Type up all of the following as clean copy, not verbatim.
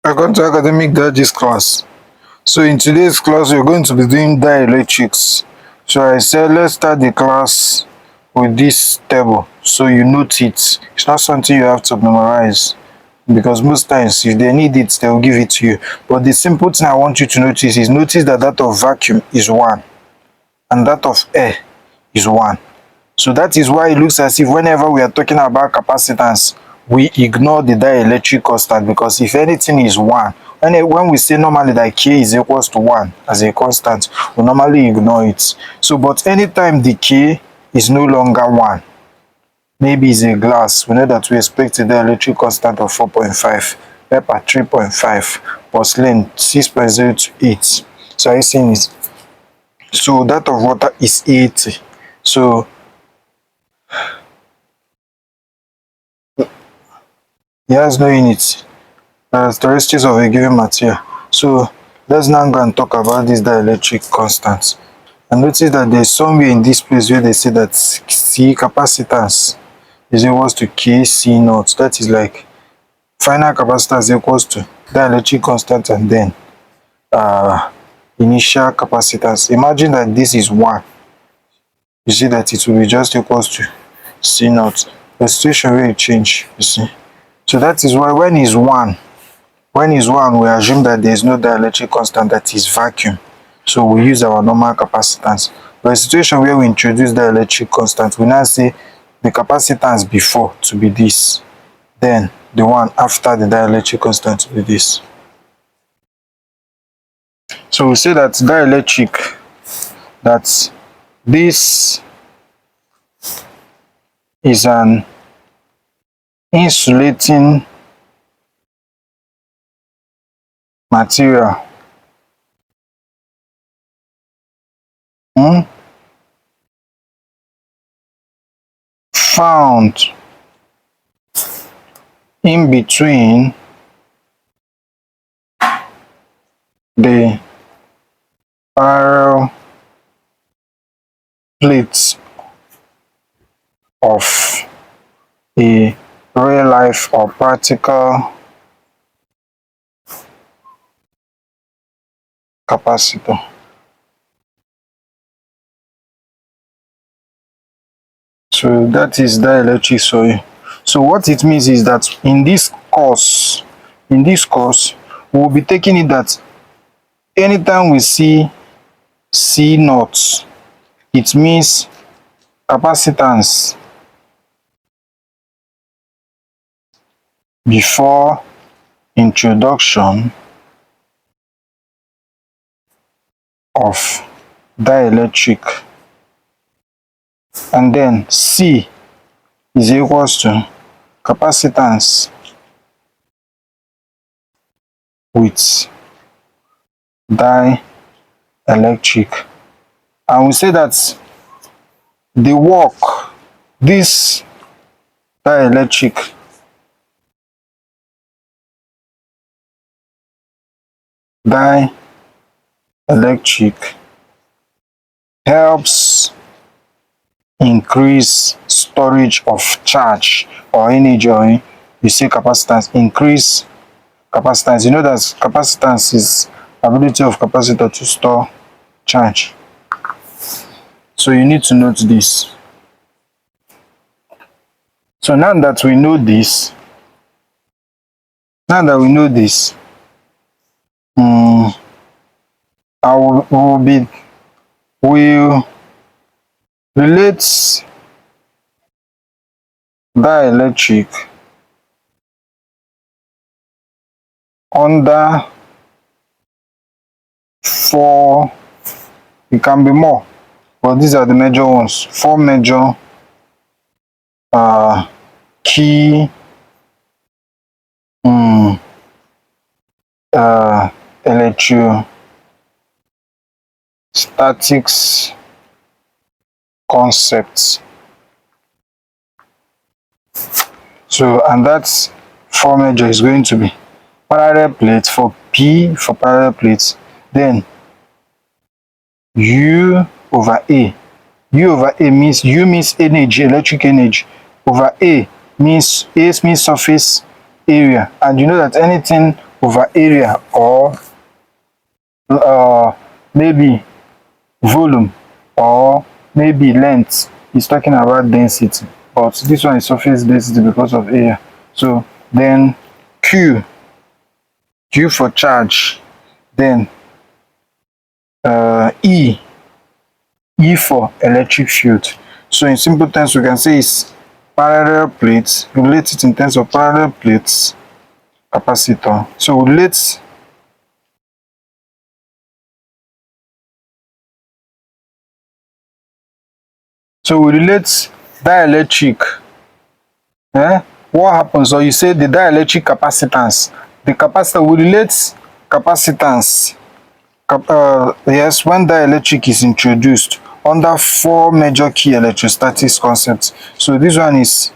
Welcome to Academic Digest class. So in today's class, we're going to be doing dielectrics. So I said let's start the class with this table so you note it. It's not something you have to memorize because most times if they need it, they will give it to you. But the simple thing I want you to notice is that of vacuum is 1 and that of air is 1. So that is why it looks as if whenever we are talking about capacitance, we ignore the dielectric constant, because if anything is 1, when we say normally that K is equals to 1 as a constant, we normally ignore it. So but anytime the K is no longer 1, maybe it's a glass, we know that we expect a dielectric constant of 4.5, paper 3.5, porcelain 6.028. So I saying is, so that of water is 80. So it has no unit characteristics of a given material. So let's now go and talk about this dielectric constant. And notice that there's somewhere in this place where they say that C capacitance is equals to K C naught. That is like final capacitance equals to dielectric constant and then initial capacitance. Imagine that this is 1. You see that it will be just equals to C naught. The situation will change, you see. So that is why when is 1, we assume that there is no dielectric constant, that is vacuum. So we use our normal capacitance. But a situation where we introduce dielectric constant, we now say the capacitance before to be this, then the one after the dielectric constant to be this. So we say that dielectric, that this is an insulating material found in between the parallel plates of a real life or practical capacitor. So that is dielectrics for you. So what it means is that in this course, we'll be taking it that anytime we see C naught, it means capacitance before introduction of dielectric, and then C is equals to capacitance with dielectric. And we say that the work, this dielectric helps increase storage of charge or energy, or you say capacitance, increase capacitance. You know that capacitance is ability of capacitor to store charge. So you need to note this. So now that we know this, we'll relate dielectric under 4, it can be more, but these are the major ones, 4 major key electrostatics concepts. So, and that's 4 major is going to be parallel plates, for P for parallel plates, then U over A. U over A means U means energy, electric energy, over A means surface area, and you know that anything over area, or maybe volume, or maybe length. It's talking about density, but this one is surface density because of area. So then Q for charge, then E for electric field. So in simple terms, we can say it's parallel plates. Relate it in terms of parallel plates, capacitor. So we relate dielectric. What happens? Or you say the dielectric capacitance. The capacitor, we relate capacitance. Yes, when dielectric is introduced under 4 major key electrostatics concepts. So this one is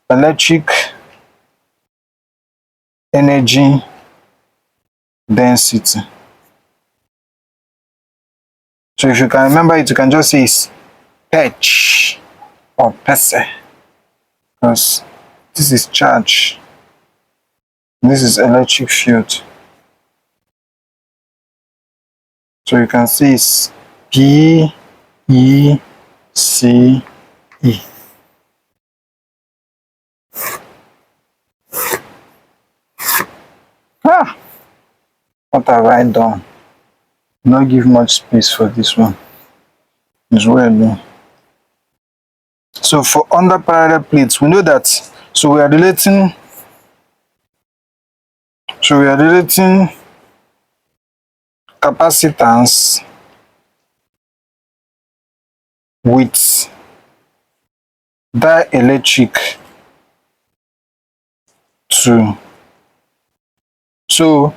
electric energy density. So if you can remember it, you can just say it's Pech or Pese, because this is charge, this is electric field. So you can see it's PECE. What have I done? Not give much space for this one. It's well done. So for under parallel plates, we know that. So we are relating capacitance with dielectric too. So,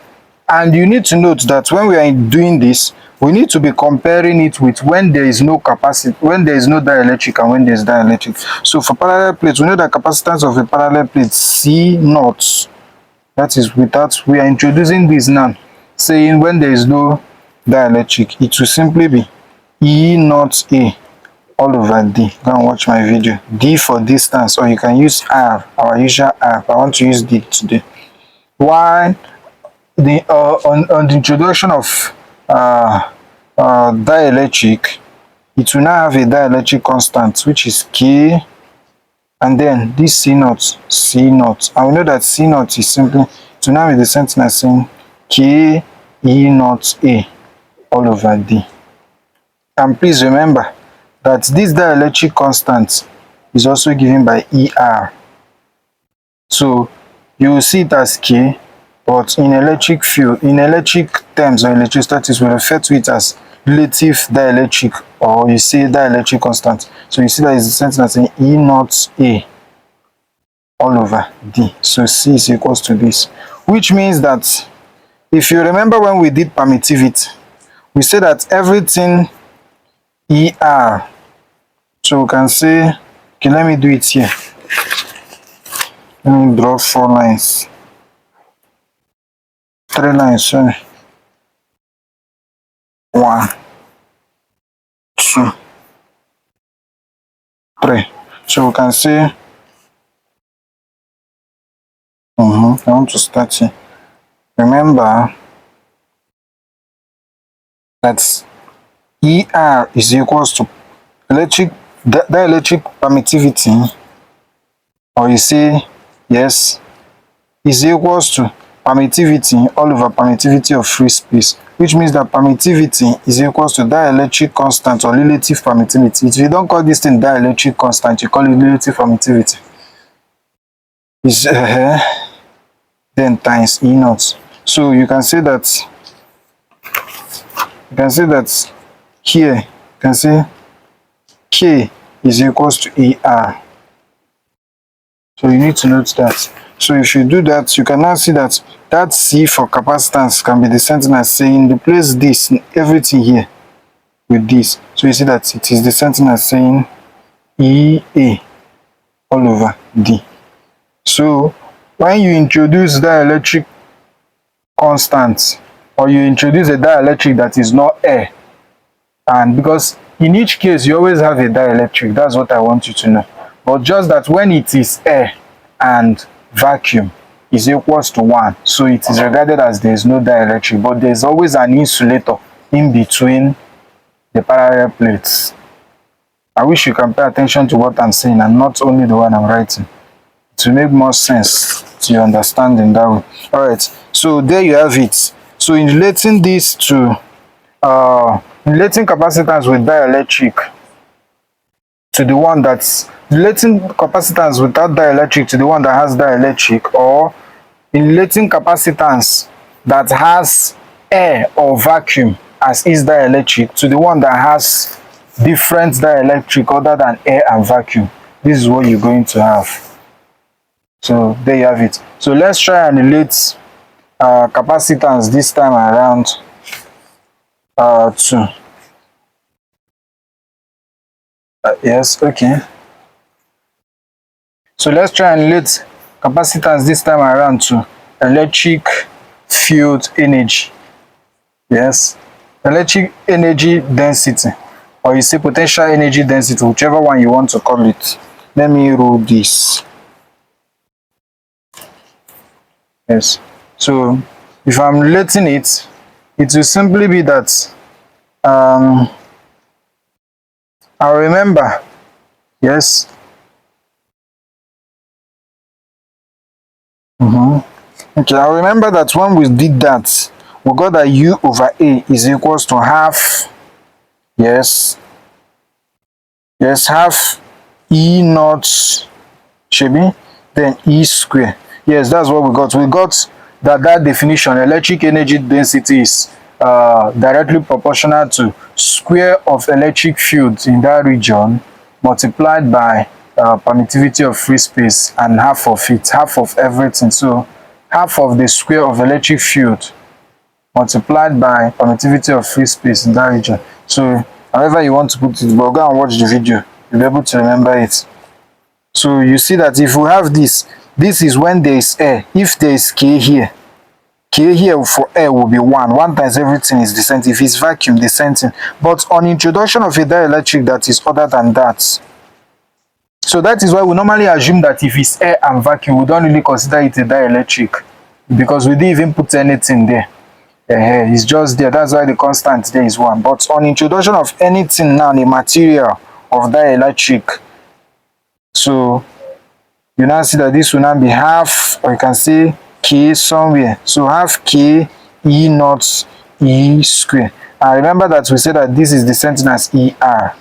and you need to note that when we are doing this, we need to be comparing it with when there is no capacity, when there is no dielectric, and when there is dielectric. So for parallel plates, we know the capacitance of a parallel plate C naught. That is without, we are introducing this now, saying when there is no dielectric, it will simply be E naught A all over D. Go and watch my video. D for distance, or you can use R, our usual R. I want to use D today. Why? On the introduction of dielectric, it will now have a dielectric constant, which is K, and then this C naught, and we know that C naught is simply, to now be the same thing as saying K E naught A all over D. And please remember that this dielectric constant is also given by ER. So you will see it as K, but in electric field, in electric terms or electrostatics, we refer to it as relative dielectric, or you say dielectric constant. So you see that is the same thing as saying E naught A all over D. So C is equals to this, which means that if you remember when we did permittivity, we said that everything ER. So we can say, okay, let me do it here. Let me draw 4 lines. 3 lines, sorry. 1, 2, 3. So we can say, I want to start here. Remember that ER is equals to dielectric permittivity, or you say, yes, is equals to permittivity all over permittivity of free space, which means that permittivity is equals to dielectric constant or relative permittivity. If you don't call this thing dielectric constant, you call it relative permittivity. Is then times E naught. So you can say that here you can say K is equals to ER. So you need to note that. So if you do that, you can now see that that C for capacitance can be the same thing as saying replace this, everything here with this. So you see that it is the same thing as saying EA all over D. So when you introduce dielectric constant, or you introduce a dielectric that is not air, and because in each case you always have a dielectric, that's what I want you to know. But just that when it is air and vacuum, is equals to 1. So it is regarded as there is no dielectric, but there is always an insulator in between the parallel plates. I wish you can pay attention to what I'm saying and not only the one I'm writing. To make more sense to your understanding that way. Alright, so there you have it. So in relating this to relating capacitance with dielectric to the one that's relating capacitance without dielectric to the one that has dielectric, or in relating capacitance that has air or vacuum as is dielectric to the one that has different dielectric other than air and vacuum. This is what you're going to have. So there you have it. So let's try and relate capacitance this time around to yes, okay. So let's try and relate capacitance this time around to electric field energy. Yes, electric energy density, or you say potential energy density, whichever one you want to call it. Let me rule this. Yes, so if I'm relating it, it will simply be that I remember, yes, okay, I remember that when we did that, we got that U over A is equals to half, yes, half E naught, should then E square. Yes, that's what we got. We got that definition, electric energy density is directly proportional to square of electric field in that region multiplied by permittivity of free space and half of it, half of everything. So half of the square of electric field multiplied by permittivity of free space in that region. So however you want to put it, but go and watch the video, you'll be able to remember it. So you see that if we have this, this is when there is air. If there is K here for air will be 1. 1 times everything is the same. If it's vacuum, the same thing. But on introduction of a dielectric that is other than that. So that is why we normally assume that if it's air and vacuum, we don't really consider it a dielectric, because we didn't even put anything there. It's just there. That's why the constant there is 1. But on introduction of anything now, the material of dielectric, so you now see that this will now be half, or you can say K somewhere. So half K E naught E square. And remember that we said that this is the same thing as ER.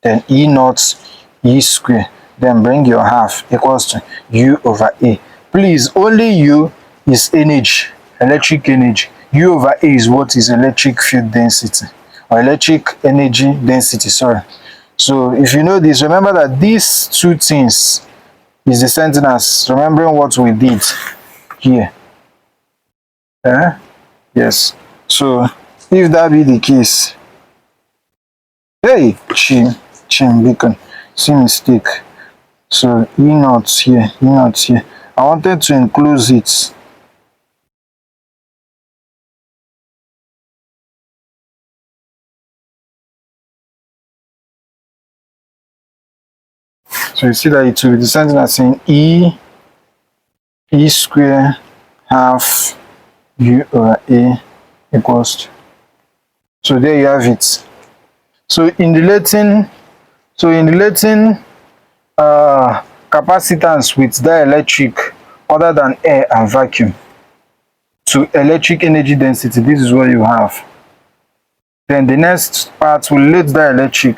Then E naught E square. Then bring your half equals to U over A. Please, only U is energy, electric energy. U over A is what is electric field density, or electric energy density, sorry. So if you know this, remember that these two things is the same thing as remembering what we did here. Yes. So if that be the case, hey, chin beacon, see mistake. So E naught here, E naught here. I wanted to enclose it. So you see that it will be the same thing as saying E square half U over A equals to. So there you have it. So in relating capacitance with dielectric other than air and vacuum to electric energy density, this is what you have. Then the next part will relate dielectric.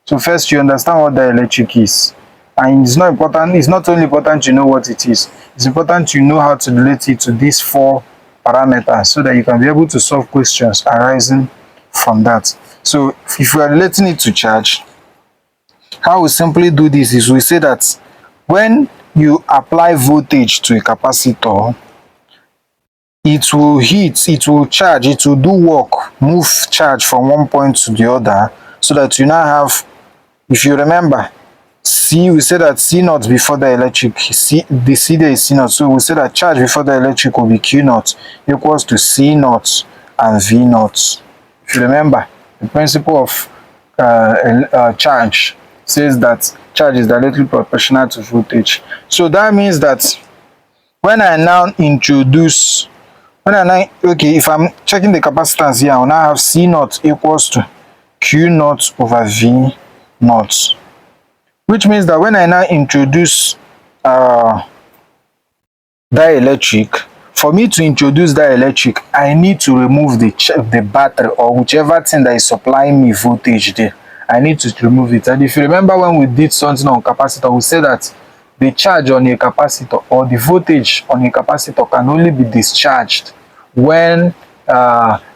So first you understand what dielectric is. And it's not important, it's not only important to know what it is, it's important to know how to relate it to these 4 parameters so that you can be able to solve questions arising from that. So if we are relating it to charge, how we simply do this is we say that when you apply voltage to a capacitor, it will heat, it will charge, it will do work, move charge from one point to the other, so that you now have, if you remember, C, we said that C naught before the electric, the C there is C naught, so we say that charge before the electric will be Q naught equals to C naught and V naught. If you remember, the principle of charge says that charge is directly proportional to voltage. So that means that when I now introduce, okay, if I'm checking the capacitance here, I'll now have C naught equals to Q naught over V naught, which means that when I now introduce dielectric, for me to introduce dielectric, I need to remove the battery or whichever thing that is supplying me voltage there. I need to remove it. And if you remember when we did something on capacitor, we said that the charge on a capacitor or the voltage on a capacitor can only be discharged when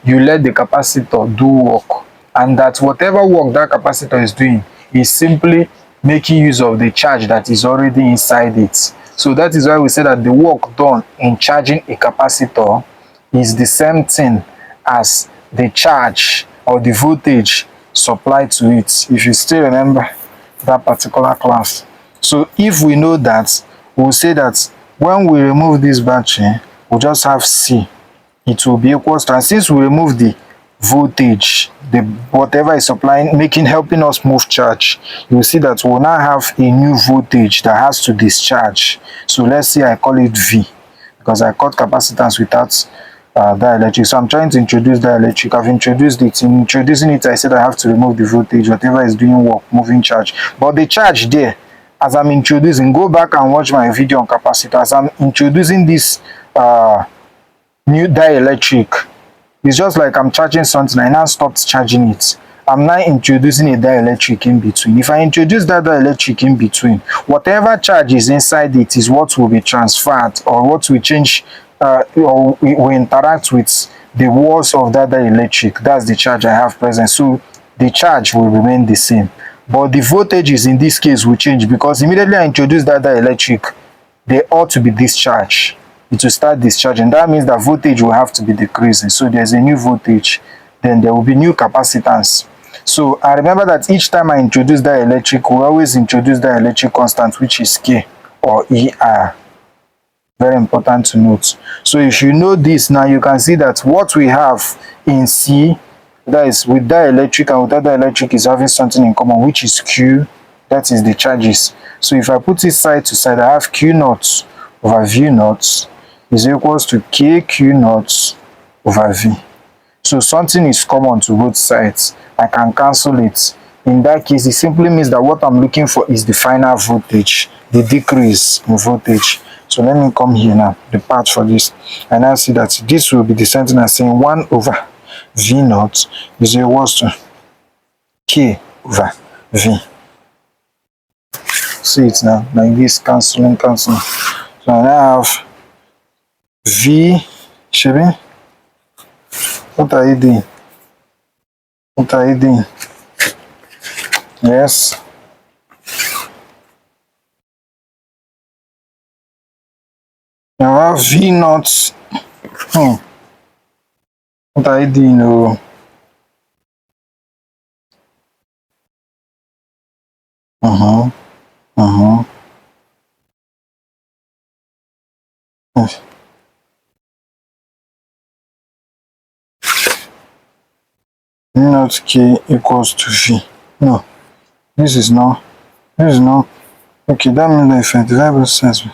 you let the capacitor do work, and that whatever work that capacitor is doing is simply making use of the charge that is already inside it. So that is why we say that the work done in charging a capacitor is the same thing as the charge or the voltage supplied to it, if you still remember that particular class. So if we know that, we'll say that when we remove this battery, we'll just have C. It will be equals to, and since we remove the voltage, the whatever is supplying, helping us move charge, you will see that we'll now have a new voltage that has to discharge. So let's say I call it V, because I called capacitance without dielectric. So I'm trying to introduce dielectric. I've introduced it. In introducing it, I said I have to remove the voltage, whatever is doing work, moving charge. But the charge there, as I'm introducing, go back and watch my video on capacitor. As I'm introducing this new dielectric, it's just like I'm charging something, I now stopped charging it. I'm now introducing a dielectric in between. If I introduce that dielectric in between, whatever charge is inside it is what will be transferred, or what will change, or will interact with the walls of that dielectric. That's the charge I have present. So the charge will remain the same, but the voltages in this case will change, because immediately I introduce that dielectric, they ought to be discharged. It will start discharging. That means that voltage will have to be decreasing. So there's a new voltage, then there will be new capacitance. So I remember that each time I introduce dielectric, we always introduce dielectric constant, which is K or ER. Very important to note. So if you know this now, you can see that what we have in C, that is with dielectric and without dielectric, is having something in common, which is Q. That is the charges. So if I put it side to side, I have Q naught over V naught is equals to KQ naught over V. So something is common to both sides. I can cancel it. In that case, it simply means that what I'm looking for is the final voltage, the decrease in voltage. So let me come here now, the part for this, and I see that this will be the same thing as saying 1 over V naught is equals to K over V. See it now, like this, cancelling. So I now have V, Shibi. What are you doing? What are you doing? Yes. Now I have V naught. What are you doing? Oh. V naught K equals to V. No, this is not. Okay, that means that 55%.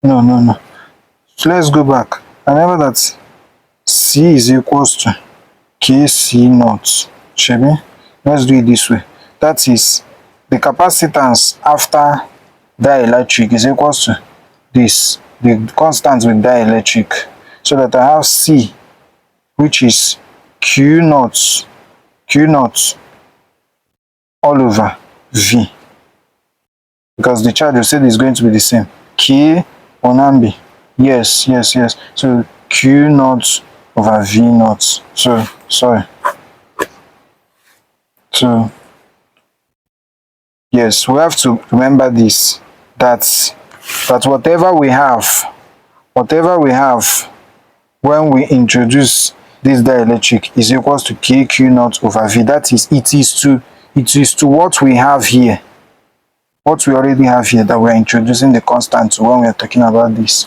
No. So let's go back. Remember that C is equals to KC naught. Shebi? Let's do it this way. That is the capacitance after dielectric is equals to this, the constant with dielectric. So that I have C, which is Q naught all over V, because the charge you said is going to be the same. K onambi, yes. So Q naught over V naught. So sorry. So yes, we have to remember this, that whatever we have when we introduce this dielectric is equals to KQ naught over V. That is, it is to what we have here, what we already have here, that we're introducing the constant to when we're talking about this,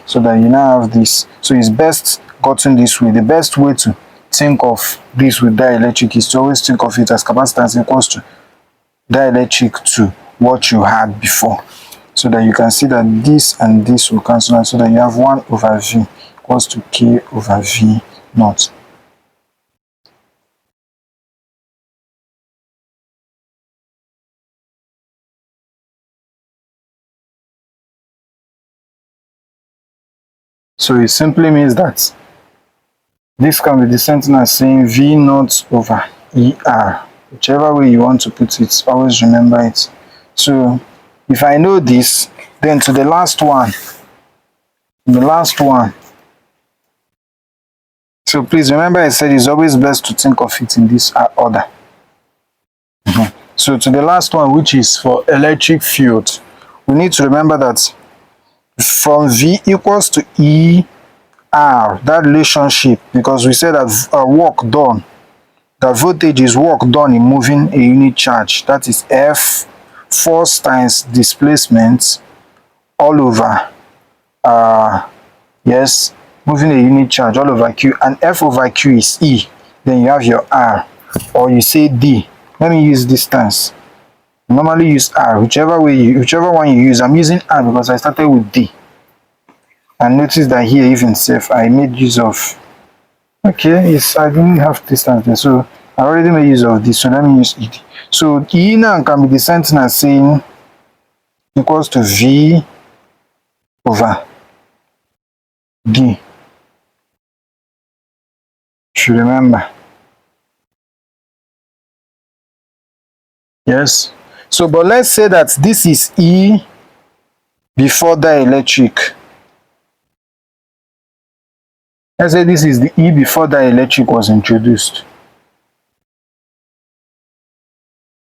so that you now have this. So it's best gotten this way. The best way to think of this with dielectric is to always think of it as capacitance equals to dielectric to what you had before. so that you can see that this and this will cancel out, so that you have 1 over V equals to K over V naught. So it simply means that this can be the same thing as saying V naught over ER. Whichever way you want to put it, always remember it. So if I know this, then to the last one, so please remember I said it's always best to think of it in this order. So to the last one, which is for electric field, we need to remember that from V equals to ER, that relationship, because we said that work done, that voltage is work done in moving a unit charge, that is F force times displacement all over yes, moving a unit charge all over Q, and F over Q is E. Then you have your R, or you say D. Let me use distance. Normally use R, whichever one you use. I'm using R because I started with D. And notice that here even safe, I made use of, okay, I didn't have distance there, so I already made use of this, so let me use ED. So E now can be the same thing as saying equals to V over D. Should remember. Yes. So, but let's say that this is E before dielectric. Let's say this is the E before dielectric was introduced.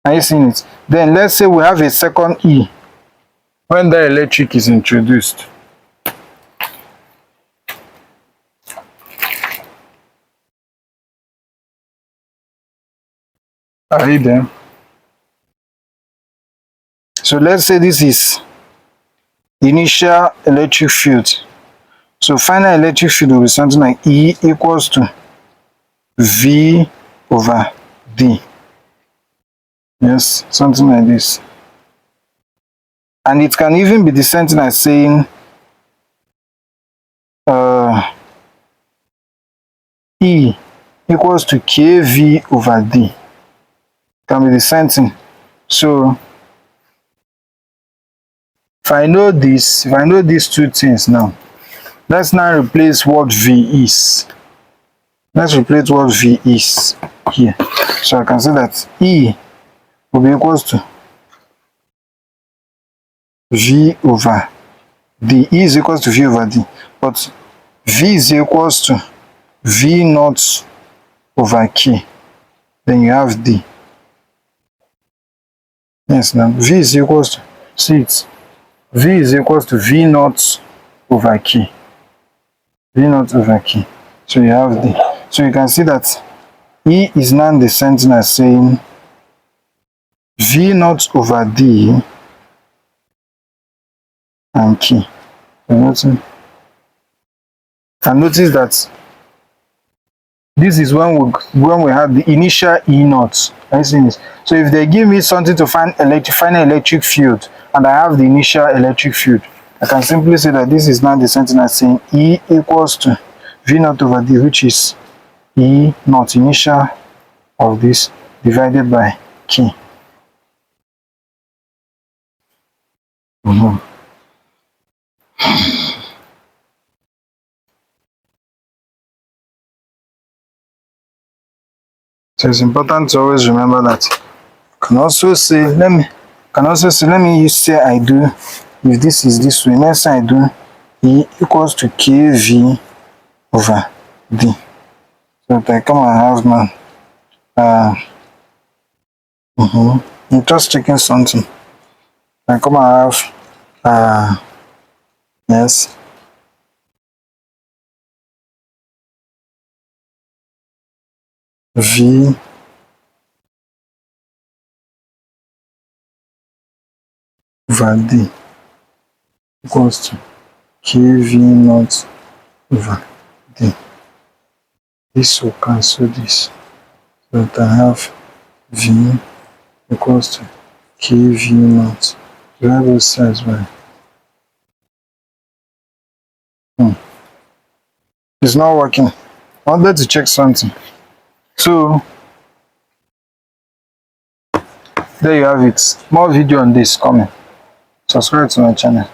Are you seeing it? Then let's say we have a second E when dielectric is introduced. Are you there? So let's say this is initial electric field. So final electric field will be something like E equals to V over D. Yes, something like this. And it can even be the same thing as saying E equals to KV over D. It can be the same thing. So if I know these two things now, let's now replace what V is. Let's replace what V is here. So I can say that E will be equals to V over D. E is equals to V over D. But V is equals to V naught over K. Then you have D. Yes, now V is equals to, see it, V is equals to V naught over K. V naught over K. So you have D. So you can see that E is now the same thing as saying V naught over D and K. And notice that this is when we have the initial E naught. Are you seeing this? So if they give me something to find final electric field and I have the initial electric field, I can simply say that this is now the same thing as saying E equals to V naught over D, which is E naught initial of this divided by K. So it's important to always remember that. Can also say, let me say I do, if this is this way, let's say I do E equals to KV over D. So that I come and have now, I'm just checking something. I come and have, yes, V over D equals to KV naught over D. This will cancel this. So that I have V equals to KV naught You have those sides, man. It's not working. I wanted to check something. So there you have it. More video on this coming. Subscribe to my channel.